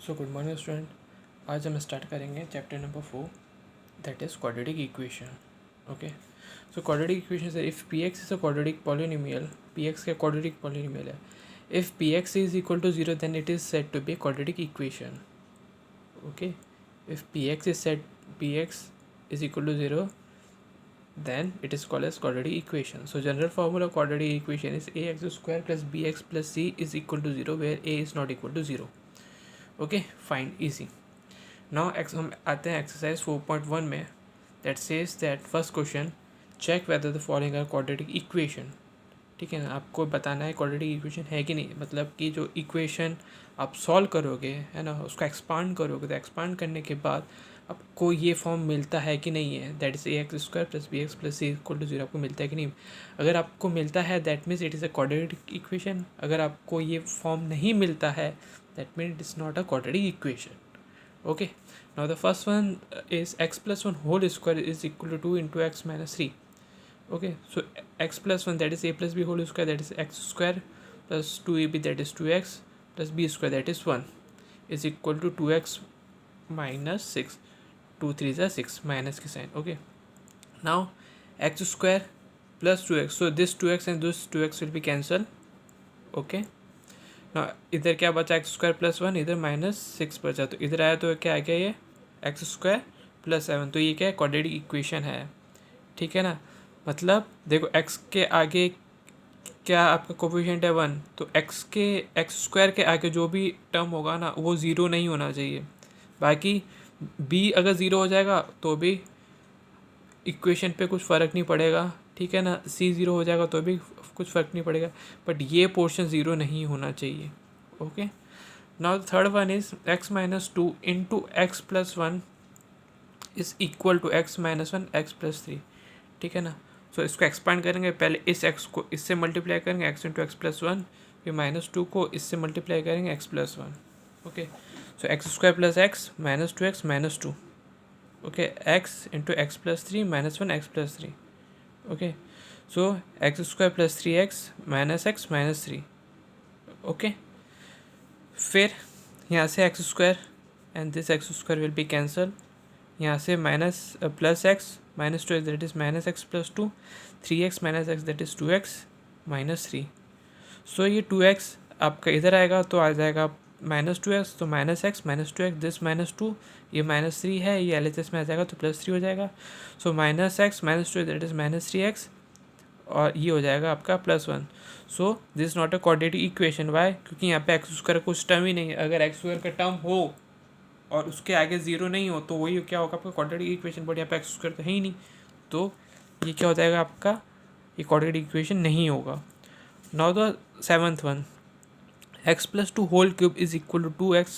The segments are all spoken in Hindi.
So good morning student. आज हम स्टार्ट करेंगे chapter number 4, that is quadratic equation. Okay, so quadratic equation से if P X is a quadratic polynomial, P X का क्वाड्रेटिक पॉलिनोमियल है, if P X is equal to zero then it is said to be quadratic equation. Okay, if P X is said P X is equal to 0 then it is called as quadratic equation. So general formula of quadratic equation is ax square plus bx plus c is equal to 0 where a is not equal to 0. Okay, fine, easy. Now हम आते हैं exercise 4.1 में, that says that first question check whether the following are quadratic equation. ठीक है ना, आपको बताना है क्वाड्रेटिक इक्वेशन है कि नहीं, मतलब कि जो इक्वेशन आप सॉल्व करोगे है ना, उसको एक्सपांड करोगे, तो एक्सपांड करने के बाद आपको ये फॉर्म मिलता है कि नहीं है, that is a x square plus B x plus c equal to zero, आपको मिलता है कि नहीं। अगर आपको मिलता है that means it is a quadratic equation, अगर आपको ये फॉर्म नहीं मिलता है that mean it is not a quadratic equation. Okay, now the first one is x plus one whole square is equal to 2 into x minus 3. Okay, so x plus 1 that is a plus b whole square, that is x square plus 2ab that is 2x plus b square that is 1 is equal to 2x minus 6. 2 3 is 6 minus की sign. Okay, now x square plus 2x, so this 2x and this 2x will be cancelled. Okay, now इधर क्या बचा, एक्स स्क्वायर प्लस वन, इधर माइनस सिक्स बचा, तो इधर आया तो क्या आ गया ये एक्स स्क्वायर प्लस सेवन, तो ये क्या है क्वाड्रेटिक इक्वेशन है। ठीक है ना, मतलब देखो x के आगे क्या आपका कोफिशिएंट है 1, तो एक्स स्क्वायर के आगे जो भी टर्म होगा ना वो ज़ीरो नहीं होना चाहिए, बाकी b अगर ज़ीरो हो जाएगा तो भी इक्वेशन पे कुछ फ़र्क नहीं पड़ेगा। ठीक है ना, c ज़ीरो हो जाएगा तो भी कुछ फ़र्क नहीं पड़ेगा, बट ये पोर्शन ज़ीरो नहीं होना चाहिए। Okay, now the third one is x minus two into x plus one is equal to x minus one x plus three. ठीक है ना, सो इसको एक्सपांड करेंगे, पहले इस x को इससे मल्टीप्लाई करेंगे x into x plus one, फिर माइनस टू को इससे मल्टीप्लाई करेंगे x plus one. Okay, so X square plus x minus two x minus two. Okay, X into x plus three minus one x plus three. Okay, so X square plus three X minus three. Okay, फिर यहाँ से X square and this X square will be cancel, यहाँ से minus plus x minus two x that is minus X plus two, three X minus X that is two x minus three. So ये टू एक्स आपका इधर आएगा तो आ जाएगा माइनस टू एक्स, तो minus x minus two X this minus two, ये माइनस थ्री है, ये एल एच एस में आ जाएगा तो प्लस थ्री हो जाएगा। So minus x minus two that is minus three x, और ये हो जाएगा आपका plus one. So this not a quadratic equation, why, क्योंकि यहाँ पे एक्स स्क्वायर कुछ टर्म ही नहीं है, अगर एक्स स्क्वायर का टर्म हो और उसके आगे ज़ीरो नहीं हो तो वही क्या होगा आपका क्वाड्रेटिक इक्वेशन, बट यहाँ पे एक्स स्क्वायर तो है ही नहीं, तो ये क्या हो जाएगा आपका, ये क्वाड्रेटिक इक्वेशन नहीं होगा। Now the seventh one, x plus two whole cube is equal to two x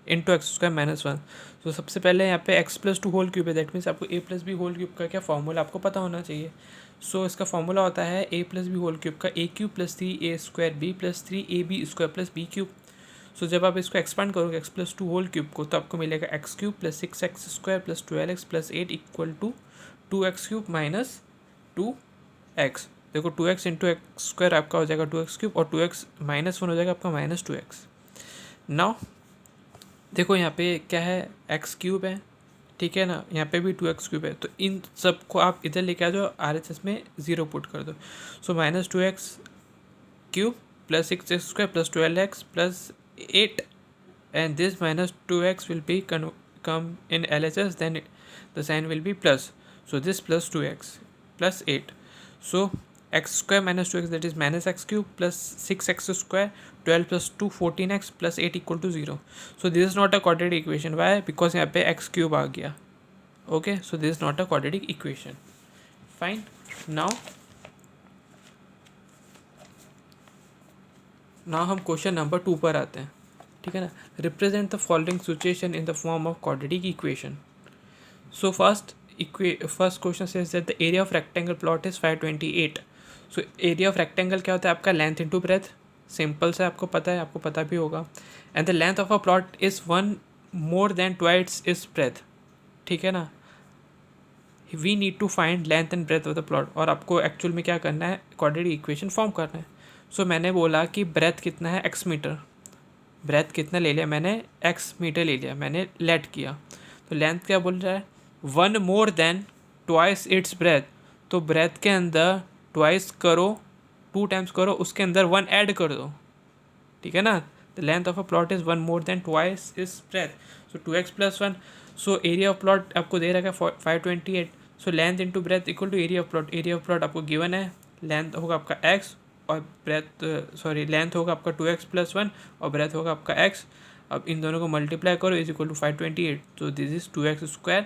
into x square minus one. तो सबसे पहले यहाँ पे x plus two whole cube है, दैट मीन्स आपको a plus B whole cube का क्या फॉर्मूला आपको पता होना चाहिए। सो इसका फॉर्मूला होता है A plus B whole cube का A cube plus three A square B plus three A B square plus B cube. So जब आप इसको एक्सपांड करोगे X plus two whole cube को, तो आपको मिलेगा X cube plus six x square plus twelve x plus eight equal to two x cube minus two X. देखो two x into x square आपका हो जाएगा टू एक्स क्यूब, और टू एक्स माइनस वन हो जाएगा आपका माइनस टू एक्स। नाउ देखो यहाँ पे क्या है, एक्स क्यूब है, ठीक है ना, यहाँ पे भी टू एक्स क्यूब है, तो इन सब को आप इधर लेके आ जाओ, आर एच एस में ज़ीरो पुट कर दो। So minus two x cube plus six x square plus twelve x plus eight, and this minus 2x will be come in LHS, then the sign will be plus, so this plus 2x plus 8, so x square minus 2x that is minus x cube plus 6x square 12 plus 2 14x plus 8 equal to 0. So this is not a quadratic equation, why, because यहाँ पे x cube आ गया। okay, so this is not a quadratic equation. Fine, now हम क्वेश्चन नंबर 2 पर आते हैं। ठीक है ना, represent the following situation in the form of quadratic equation. So first question says that the area of rectangle plot is 528। So area of rectangle क्या होता है आपका, लेंथ इंटू ब्रेथ, सिंपल से आपको पता है, आपको पता भी होगा। And the length of a plot is one more than twice is breadth. ठीक है ना, we need to find length and breadth of the plot, और आपको एक्चुअल में क्या करना है, क्वाड्रेटिक इक्वेशन फॉर्म करना है। सो मैंने बोला कि ब्रेथ कितना है, एक्स मीटर, ब्रेथ कितना ले लिया मैंने, x मीटर ले लिया मैंने, लेट किया, तो लेंथ क्या बोल रहा है, 1 more than twice its breath, तो ब्रेथ के अंदर ट्वाइस करो, 2 टाइम्स करो, उसके अंदर 1 ऐड कर दो, ठीक है ना। The length of a plot is 1 more than twice is breadth, so 2x + 1, so area of plot आपको दे रखा है 528, so length into breadth equal to area of plot, area of plot आपको गिवन है, लेंथ होगा आपका x और ब्रेथ लेंथ होगा आपका 2x + 1 और ब्रेथ होगा आपका x। अब इन दोनों को मल्टीप्लाई करो इज इक्वल टू 528, तो this is 2x²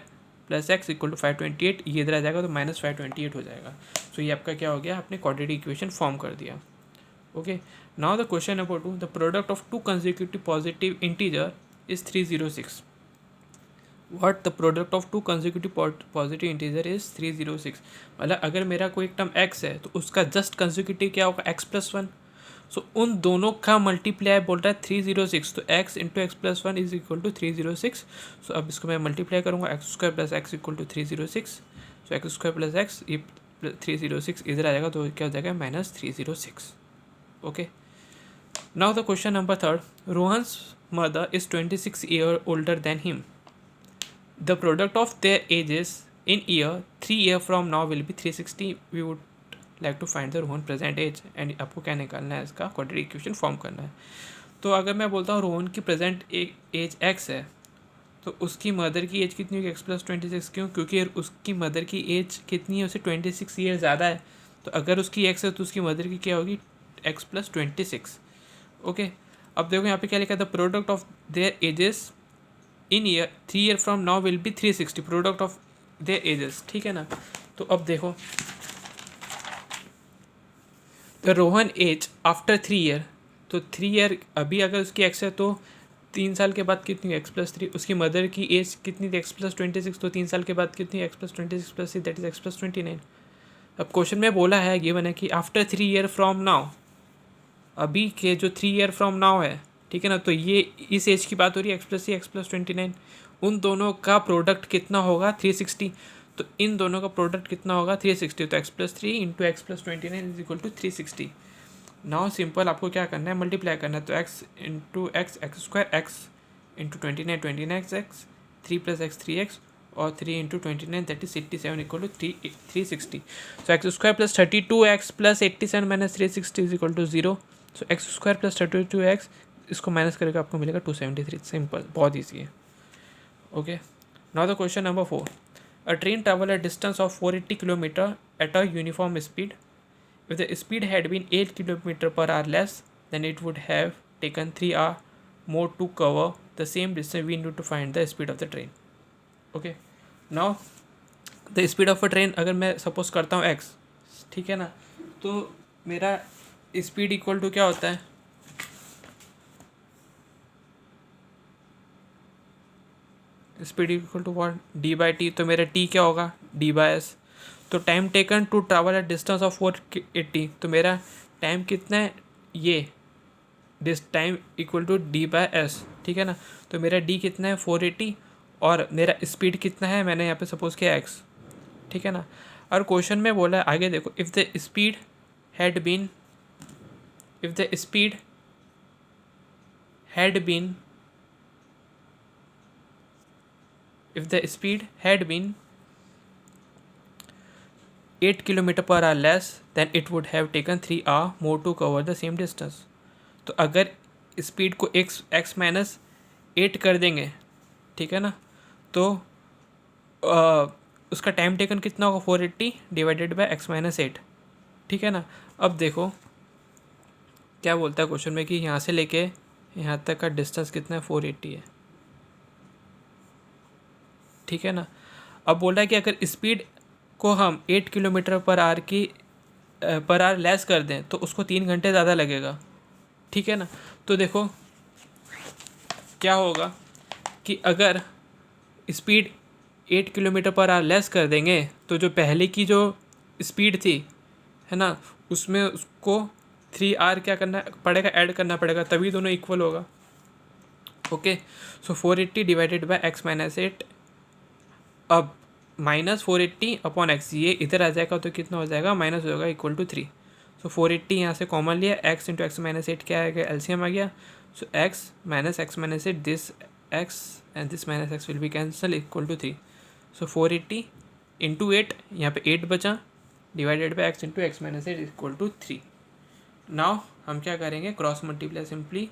+ x equal to 528, ये इधर आ जाएगा तो -528 हो जाएगा। सो ये आपका क्या हो गया, आपने क्वाड्रेटिक इक्वेशन फॉर्म कर दिया। Okay, now the question number 2, the product of 2 consecutive positive integer is 306। What the product of 2 consecutive positive integer is 306, मतलब अगर मेरा कोई एक टर्म x है तो उसका जस्ट कंसेक्यूटिव क्या होगा, x + 1, सो उन दोनों का मल्टीप्लाई बोल रहा है 306, तो x into x + 1 is equal to 306। सो अब इसको मैं मल्टीप्लाई करूँगा, x² + x equal to 306, so x² + x, ये 306 इधर आ जाएगा तो क्या हो जाएगा, -306। Okay, now the question number 3, Rohan's mother is 26 years older than him, the product of their ages in year 3 year from now will be 360, we would like to find the Rohan present age, and आपको क्या निकालना है, इसका क्वाड्रेटिक इक्वेशन फॉर्म करना है। तो अगर मैं बोलता हूँ रोहन की प्रेजेंट एज x है, तो उसकी मदर की एज कितनी होगी, x + 26, क्यों, क्योंकि उसकी मदर की एज कितनी है, उसे 26 ईयर ज़्यादा है, तो अगर उसकी x है तो उसकी मदर की क्या होगी, x + 26। ओके, अब देखो यहाँ पे क्या लिखा है, the product of their ages in year 3 year from now will be 360, product of their ages, ठीक है ना। तो अब देखो the Rohan age after 3 year, तो 3 year अभी अगर उसकी एक्स है तो 3 साल के बाद कितनी, x + 3, उसकी मदर की एज कितनी थी, x + 26, तो 3 साल के बाद कितनी, x + 26 + 3 दैट इज x + 29। अब क्वेश्चन में बोला है, गिवन है कि आफ्टर 3 year फ्रॉम नाउ, अभी के जो 3 year फ्रॉम नाउ है, ठीक है ना, तो ये इस एज की बात हो रही है, x + 3 x + 29, उन दोनों का प्रोडक्ट कितना होगा, 360, तो इन दोनों का प्रोडक्ट कितना होगा, 360, तो x + 3 into x + 29 is equal to 360। Now simple आपको क्या करना है, मल्टीप्लाई करना है, तो x into x x² x into 29 29x, 3 + x 3x और 3 into 29 that is 87 equal to 360। सो x² + 32x + 87 minus 360 is equal to 0। So x² + 32x, इसको माइनस करेगा आपको मिलेगा 273, सिंपल, बहुत ईजी है। Okay, now the question number 4, a train travel a distance of 480 kilometre at a uniform speed, if the speed had been 8 km/h less, then it would have taken 3 hours more to cover the same distance. We need to find the speed of the train. Okay, now the speed of a train, अगर मैं सपोज करता हूँ x, ठीक है ना, तो मेरा स्पीड इक्वल टू क्या होता है, speed equal to what, d/t, तो मेरा t क्या होगा, d/s, तो time taken to travel at distance of 480, तो मेरा टाइम कितना है, ये this time equal to d/s, ठीक है ना, तो मेरा d कितना है 480 और मेरा स्पीड कितना है, मैंने यहाँ पे सपोज किया x, ठीक है ना। और क्वेश्चन में बोला है आगे देखो, if the speed had been if the speed had been 8 km/h less, then it would have taken 3 hours more to cover the same distance. तो अगर स्पीड को x - 8 कर देंगे, ठीक है ना, तो उसका टाइम टेकन कितना होगा, 480 डिवाइडेड बाय x - 8, ठीक है ना। अब देखो क्या बोलता है क्वेश्चन में कि यहाँ से लेके यहाँ तक का डिस्टेंस कितना है, 480 है, ठीक है ना। अब बोल रहा है कि अगर स्पीड को हम 8 km/h की पर आवर लेस कर दें तो उसको 3 घंटे ज़्यादा लगेगा, ठीक है ना। तो देखो क्या होगा कि अगर स्पीड 8 km/h लेस कर देंगे तो जो पहले की जो स्पीड थी, है ना, उसमें उसको 3 hour क्या करना पड़ेगा, ऐड करना पड़ेगा, तभी दोनों इक्वल होगा। Okay, so 480 divided by x - 8, अब -480 अपॉन x, ये इधर आ जाएगा तो कितना हो जाएगा, माइनस होगा इक्वल टू 3। सो 480 यहाँ से कॉमन लिया, x इंटू एक्स - 8 क्या आएगा, एलसीएम आ गया, So x minus 8, this x and this minus x will be cancel equal to 3. So 480 into 8, यहाँ पे 8 बचा, divided by x into x minus 8 equal to 3. Now हम क्या करेंगे, cross multiply simply.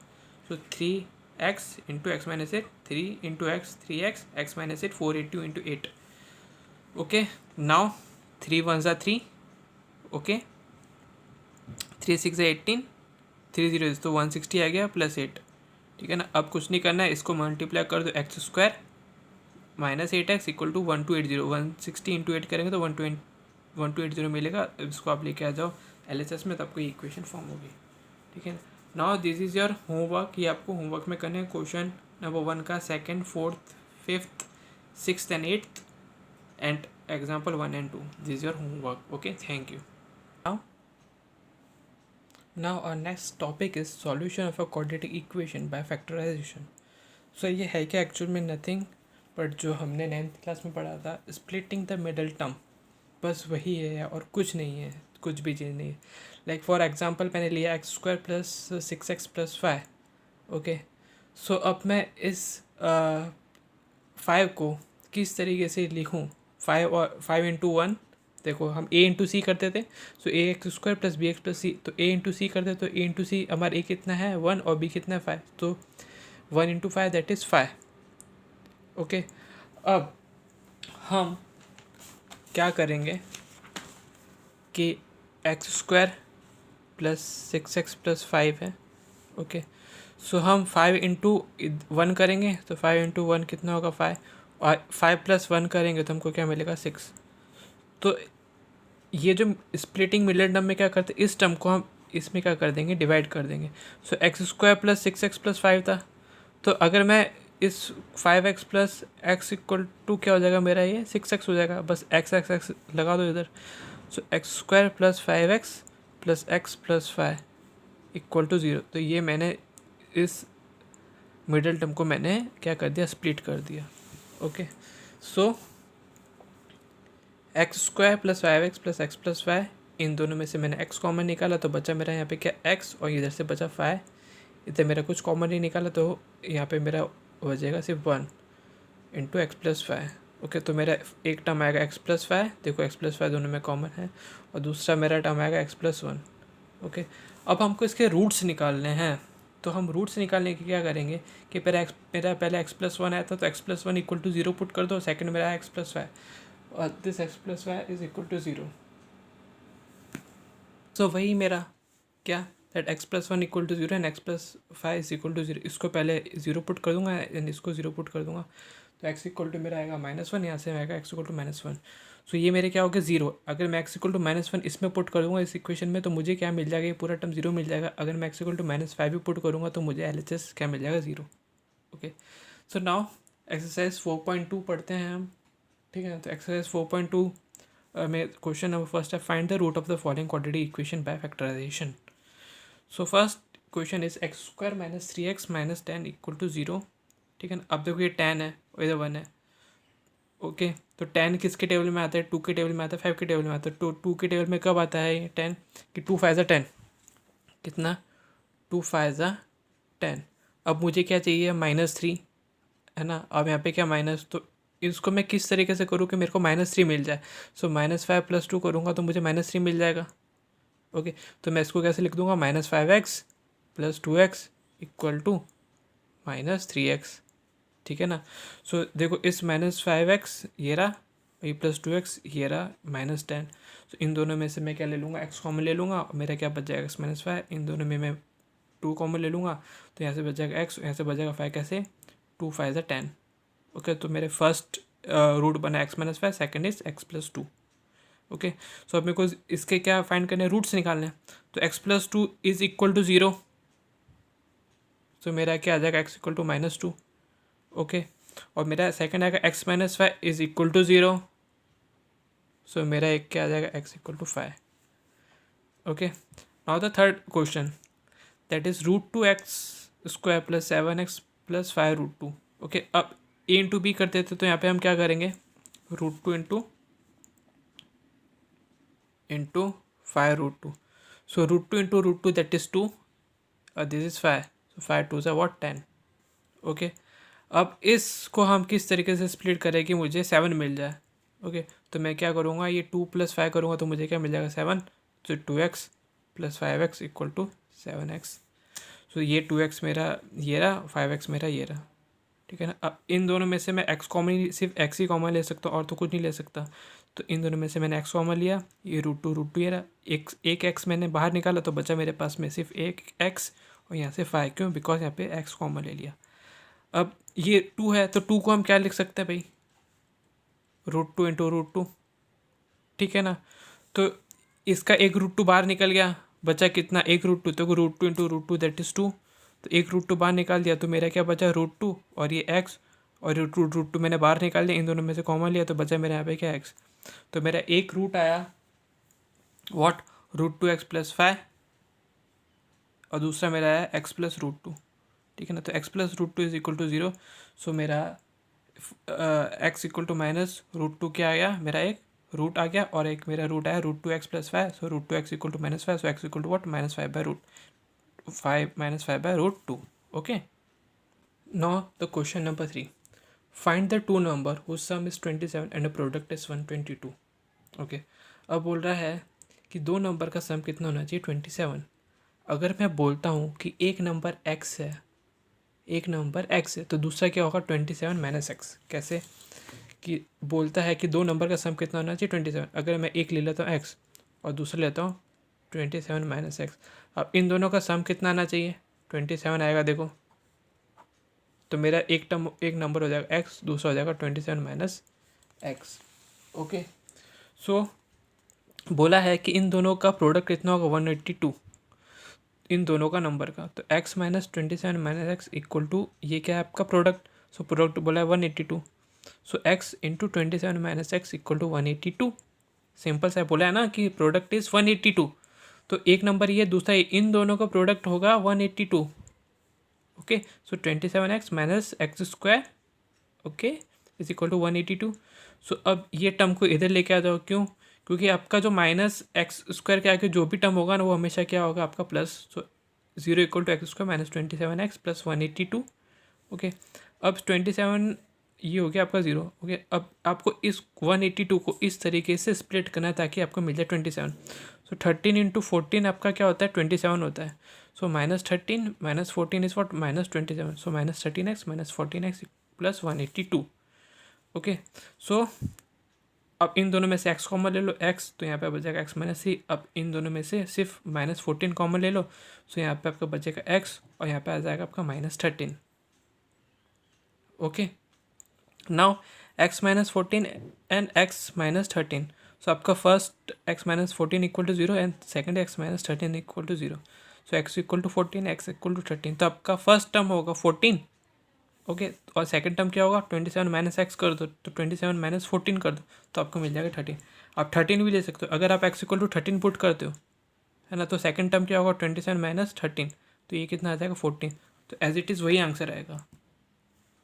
So 3x into x minus 8, 3 into x 3x, x minus 8 480 into 8. Okay, now 3 1 ज़ा 3. ओके, 3 6 18, 3 0 तो 160 आ गया प्लस 8. ठीक है ना. अब कुछ नहीं करना है, इसको मल्टीप्लाई कर दो x square minus 8x equal to 1280. 160 into 8 करेंगे तो 1280 मिलेगा. इसको आप लेके आ जाओ LHS में, तब कोई इक्वेशन फॉर्म होगी. ठीक है. Now this is your homework. ये आपको होमवर्क में करना है. क्वेश्चन नंबर 1 का 2nd 4th 5th 6th and 8th and example 1 and 2. This is your homework. Okay, thank you. Now our next topic is solution of a quadratic equation by factorization. So ये है क्या एक्चुअल में, नथिंग बट जो हमने 9th क्लास में पढ़ा था, स्प्लिटिंग द मिडल टर्म. बस वही है और कुछ नहीं है, कुछ भी चीज़ नहीं है. लाइक फॉर एग्जांपल मैंने लिया X square plus 6x plus 5. Okay, so अब मैं इस 5 को किस तरीके से लिखूँ. 5 इंटू 1, देखो हम a इंटू सी करते थे. So A x square plus B x plus C, तो a इंटू सी करते तो a इंटू सी हमारा a कितना है 1 और b कितना है 5. तो 1 इंटू 5 दैट इज़ 5. ओके, अब हम क्या करेंगे कि x square plus 6x plus 5 है. ओके, सो हम 5 इंटू 1 करेंगे तो 5 इंटू 1 कितना होगा 5, और 5 प्लस 1 करेंगे तो हमको क्या मिलेगा 6. तो ये जो स्प्लिटिंग मिडल टर्म में क्या करते हैं, इस टर्म को हम इसमें क्या कर देंगे, डिवाइड कर देंगे. So X square plus 6x plus 5 था, तो अगर मैं इस 5x plus x equal to क्या हो जाएगा मेरा, ये 6x हो जाएगा. बस x x x लगा दो इधर. So X square plus 5x plus x plus 5 equal to 0. तो ये मैंने इस मिडल टर्म को मैंने क्या कर दिया, स्प्लिट कर दिया. Okay, so X square plus 5x plus x plus 5, इन दोनों में से मैंने x कॉमन निकाला तो बचा मेरा यहाँ पे क्या x, और इधर से बचा 5. इधर मेरा कुछ कॉमन नहीं निकाला तो यहाँ पे मेरा हो जाएगा सिर्फ 1 इंटू एक्स प्लस 5. ओके, तो मेरा एक टर्म आएगा x प्लस 5, देखो x प्लस 5 दोनों में कॉमन है, और दूसरा मेरा टर्म आएगा x प्लस 1. ओके, अब हमको इसके रूट्स निकालने हैं. तो हम रूट्स निकालने के क्या करेंगे कि मेरा पहले x प्लस 1 आया था, तो x plus 1 equal to 0 put कर दो. सेकंड मेरा x प्लस 5, और this x plus 5 is equal to 0. So वही मेरा क्या, that x plus 1 equal to 0 and x plus 5 is equal to 0. इसको पहले 0 पुट कर दूंगा एंड इसको 0 पुट कर दूंगा. तो x इक्वल टू मेरा आएगा -1, यहाँ से आएगा x इक्वल टू -1. सो ये मेरे क्या हो गया 0. अगर मैं x इक्वल टू -1 इसमें पुट करूँगा इस इक्वेशन में, तो मुझे क्या मिल जाएगा, ये पूरा टर्म 0 मिल जाएगा. अगर मैं x इक्वल टू -5 भी पुट करूँगा तो मुझे LHS क्या मिल जाएगा 0. ओके, सो नाउ एक्सरसाइज 4.2 पढ़ते हैं हम. ठीक है, तो एक्सरसाइज 4.2 में क्वेश्चन नंबर फर्स्ट है, find the root of the following quadratic equation by factorisation. So first question is x square minus 3x minus 10 equal to 0. ठीक है ना. अब देखो ये 10 है और इधर 1 है. ओके, तो 10 किसके टेबल में आता है, 2 के टेबल में आता है, 5 के टेबल में आता है. तो 2 के टेबल में कब आता है ये 10, कि 2 5 10, कितना 2 5 10. अब मुझे क्या चाहिए -3 है ना. अब यहाँ पे क्या माइनस, तो इसको मैं किस तरीके से करूँ कि मेरे को -3 मिल जाए. सो -5 + 2 करूँगा तो मुझे -3 मिल जाएगा. ओके, तो मैं इसको कैसे लिख दूँगा, -5x + 2x equal to -3x. ठीक है ना. सो देखो इस -5x ये रहा, ये प्लस 2x ये रहा -10. तो इन दोनों में से मैं क्या ले लूँगा, x कॉमन ले लूँगा, और मेरा क्या बच जाएगा x -5. इन दोनों में मैं 2 कॉमन ले लूँगा, तो यहाँ से बच जाएगा x, यहाँ से बच जाएगा 5. कैसे, 2 5 10. ओके, तो मेरे फर्स्ट रूट बना x -5, second is x + 2. Okay, so अब मेरे को इसके क्या फाइंड करने हैं, रूट्स निकालने हैं. तो x + 2 is equal to 0. So मेरा क्या आ जाएगा, x इक्वल टू -2. ओके, और मेरा सेकंड आएगा x -5 is equal to 0. So मेरा एक क्या आ जाएगा, x equal to 5. Okay, now the third question, that is √2x² + 7x + 5√2. Okay, अब a इंटू बी करते थे, तो यहाँ पे हम क्या करेंगे, √2 into 5√2. So √2 into √2 that is 2, this is 5. Five two ज़ा व्हाट 10। ओके, अब इसको हम किस तरीके से स्प्लिट करें कि मुझे 7 मिल जाए। ओके, तो मैं क्या करूँगा, ये 2 + 5 करूँगा तो मुझे क्या मिल जाएगा 7, तो 2x + 5x = 7x। सो ये 2x मेरा ये रहा, 5x मेरा ये रहा, ठीक है ना। अब इन दोनों में से मैं x कॉमन, सिर्फ x ही कॉमन ले सकता हूँ और तो कुछ नहीं ले सकता। तो इन दोनों में से मैंने x कॉमन लिया, ये √2 ये रहा, एक x मैंने बाहर निकाला तो बचा मेरे पास में सिर्फ एक x और यहाँ से 5, क्यों, बिकॉज यहाँ पे x कॉमन ले लिया। अब ये 2 है तो 2 को हम क्या लिख सकते हैं भाई, √2 × √2, ठीक है ना। तो इसका एक √2 बाहर निकल गया, बचा कितना, एक √2, तो √2 × √2 दैट इज़ 2। तो एक √2 बाहर निकाल दिया तो मेरा क्या बचा, √2 और ये x, और √2 मैंने बाहर निकाल दिया, इन दोनों में से कॉमन लिया तो बचा मेरे यहाँ पे क्या, x। तो मेरा एक रूट आया व्हाट, √2x + 5, और दूसरा मेरा आया x + √2, ठीक है ना। तो x + √2 = 0। सो मेरा x = -√2 क्या आ गया, मेरा एक रूट आ गया, और एक मेरा रूट आया √2x + 5, so √2x = -5, so x = what, -5/√2। Okay, now the question number 3, find the two number whose sum is 27 and product is 122। Okay, अब बोल रहा है कि दो नंबर का सम कितना होना चाहिए, 27। अगर मैं बोलता हूँ कि एक नंबर x है, एक नंबर x है, तो दूसरा क्या होगा, 27 - x। कैसे, कि बोलता है कि दो नंबर का सम कितना होना चाहिए, 27। अगर मैं एक ले लेता हूँ x और दूसरा लेता हूँ 27 - x, अब इन दोनों का सम कितना आना चाहिए, 27 आएगा, देखो। तो मेरा एक नंबर हो जाएगा x, दूसरा हो जाएगा 27 - x। ओके, सो बोला है कि इन दोनों का प्रोडक्ट कितना होगा, 182, इन दोनों का नंबर का। तो x - 27 - x = ये क्या है आपका प्रोडक्ट। सो प्रोडक्ट बोला है 182, सो x × 27 - x = 182। सिंपल सा बोला है ना कि प्रोडक्ट इज़ 182, तो एक नंबर ये, दूसरा इन दोनों का प्रोडक्ट होगा 182। Okay, so 27x - x², okay, is equal to 182। So अब ये टर्म को इधर लेके आ जाओ, क्यों, क्योंकि आपका जो -x² के आगे जो भी टर्म होगा ना वो हमेशा क्या होगा आपका प्लस। सो 0 = x² - 27x + 182। ओके, अब 27 ये हो गया आपका 0। ओके, अब आपको इस 182 को इस तरीके से स्प्लिट करना है ताकि आपको मिल जाए 27। सो 13 × 14 आपका क्या होता है, 27 होता है। So -13 - 14 is what, -27। So -13x - 14x + 182। Okay, so अब इन दोनों में से x कॉमन ले लो, x, तो यहाँ पे बचेगा x - 3। अब इन दोनों में से सिर्फ -14 कॉमन ले लो, सो यहाँ पे आपका बचेगा x, और यहाँ पे आ जाएगा आपका -13। Okay, now x - 14 and x - 13। सो आपका first x - 14 = 0 and second x - 13 = 0। So x = 14, x = 13। तो आपका फर्स्ट टर्म होगा 14। ओके, और सेकंड टर्म क्या होगा, 27 - x कर दो, तो 27 - 14 कर दो, तो आपको मिल जाएगा 13। आप 13 भी ले सकते हो, अगर आप x = 13 पुट करते हो, है ना, तो सेकंड टर्म क्या होगा, 27 - 13, तो ये कितना आ जाएगा 14। तो एज इट इज़ वही आंसर आएगा।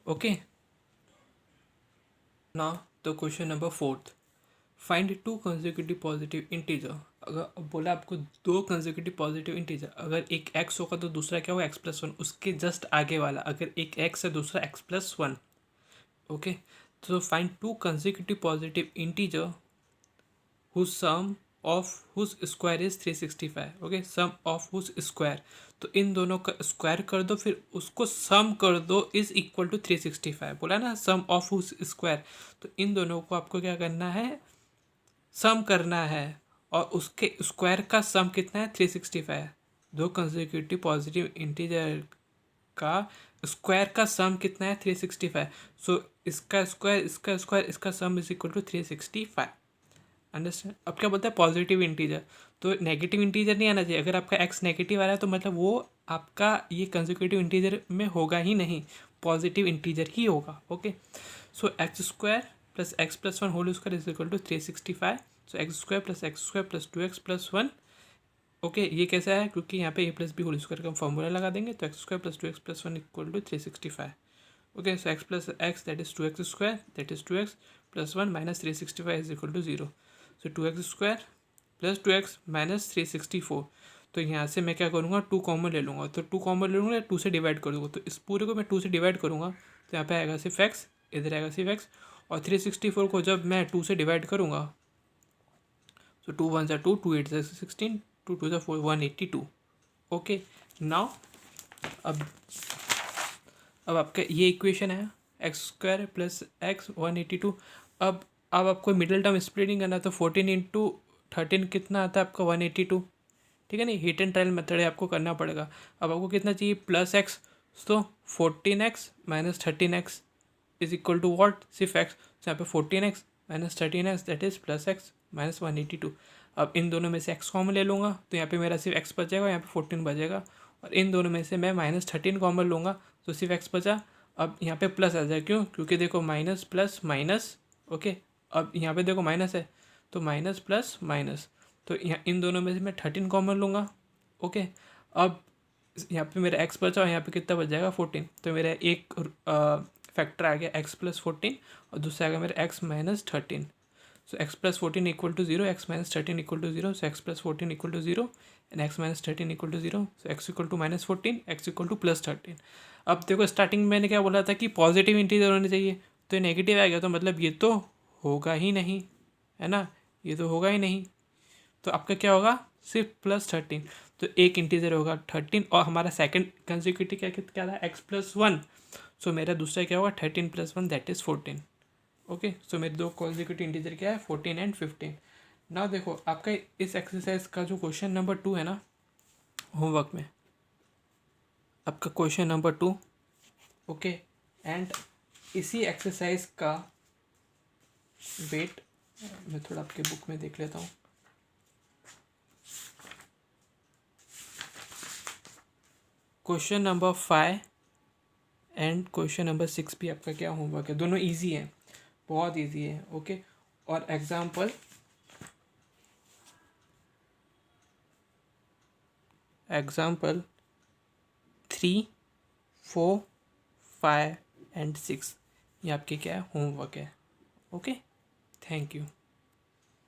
Okay, now the question number 4, find two consecutive positive integer. अगर बोला आपको दो कंसेक्यूटिव पॉजिटिव इंटीजर, अगर एक x होगा तो दूसरा क्या होगा, x+1, उसके जस्ट आगे वाला अगर एक x है दूसरा x+1। ओके, तो find two consecutive positive integer whose sum of whose square is 365। Okay, sum of whose square, तो इन दोनों का स्क्वायर कर दो, फिर उसको सम कर दो, इज इक्वल टू 365। बोला ना सम ऑफ हुज स्क्वायर, तो इन दोनों को आपको क्या करना है, सम करना है, और उसके स्क्वायर का सम कितना है, 365। दो कंसेक्यूटिव पॉजिटिव इंटीजर का स्क्वायर का सम कितना है, 365। सो इसका स्क्वायर, इसका स्क्वायर, इसका sum is equal to 365। Understand. अब क्या बोलता है, पॉजिटिव इंटीजर, तो नेगेटिव इंटीजर नहीं आना चाहिए। अगर आपका एक्स नेगेटिव आ रहा है तो मतलब वो आपका ये कंसेक्यूटिव इंटीजर में होगा ही नहीं, पॉजिटिव इंटीजर ही होगा। Okay, so x² + x+1 whole square is equal to 365। So x² + x² + 2x + 1। Okay, ये कैसा है, क्योंकि यहाँ पे a + b होल स्क्वायर का फॉर्मूला लगा देंगे, तो x² + 2x + 1 = 365। Okay, so x + x that is 2x² that is 2x + 1 - 365 is equal to 0। So 2x² + 2x - 364। तो यहाँ से मैं क्या करूँगा, 2 कॉमन ले लूँगा, तो 2 कॉमन ले लूँगा, 2 से डिवाइड कर दूँगा, तो इस पूरे को मैं 2 से डिवाइड करूँगा, तो यहाँ पे आएगा सिर्फ एक्स, इधर आएगा सिर्फ एक्स, और 364 को जब मैं 2 से डिवाइड करूँगा, तो 2 1 2, 2 8 16, 2 2 4 182। ओके, नाउ अब आपका ये इक्वेशन है एक्स स्क्वायर प्लस एक्स 182। अब आपको मिडिल टर्म स्प्लिटिंग करना है, तो 14 इंटू 13 कितना आता है आपका 182। ठीक है, नहीं हिट एंड ट्रायल मेथड है, आपको करना पड़ेगा। अब आपको कितना चाहिए, प्लस एक्स, तो 14x minus 13x is equal to what, सिर्फ एक्स, तो यहाँ पे 14x minus 13x that is plus x minus 182। अब इन दोनों में से x कॉमन ले लूँगा, तो यहाँ पे मेरा सिर्फ x बचेगा, यहाँ पे 14 बचेगा, और इन दोनों में से मैं माइनस 13 कॉमन लूँगा, तो सिर्फ x बचा। अब यहाँ पे प्लस आ जाए, क्यों, क्योंकि देखो माइनस प्लस माइनस। ओके, अब यहाँ पे देखो माइनस है, तो माइनस प्लस माइनस, तो यहाँ इन दोनों में से मैं 13 कॉमन लूँगा। ओके, अब यहाँ पे मेरा x बचा और यहाँ पे कितना बच जाएगा 14, तो मेरा एक फैक्टर आ गया x प्लस 14 और दूसरा आ गया मेरा x minus 13। So x plus 14 equal to 0, x minus 13 equal to 0, so x plus 14 equal to 0 and x minus 13 equal to 0, so x equal to minus 14, x equal to plus 13। अब देखो स्टार्टिंग में मैंने क्या बोला था कि पॉजिटिव इंटीजर होने चाहिए, तो ये नेगेटिव आ गया, तो मतलब ये तो होगा ही नहीं, है ना, ये तो होगा ही नहीं, तो आपका क्या होगा, सिर्फ प्लस 13, तो एक इंटीजर होगा 13, और हमारा सेकंड कंसेक्यूटिव क्या था, x प्लस 1, सो मेरा दूसरा क्या होगा 13 प्लस 1 दैट इज़ 14। ओके, सो मेरे दो कंसेक्यूटिव इंटीजर क्या है 14 एंड 15। ना देखो आपका इस एक्सरसाइज का जो क्वेश्चन नंबर 2 है ना होमवर्क में, आपका क्वेश्चन नंबर 2, ओके, एंड इसी एक्सरसाइज का वेट मैं थोड़ा आपके बुक में देख लेता हूँ। Question number 5 and question number 6 भी आपका क्या होमवर्क है, दोनों इजी हैं, बहुत इजी है। ओके, और एग्जाम्पल 3 4 5 एंड 6 ये आपके क्या है होमवर्क है। Okay, thank you.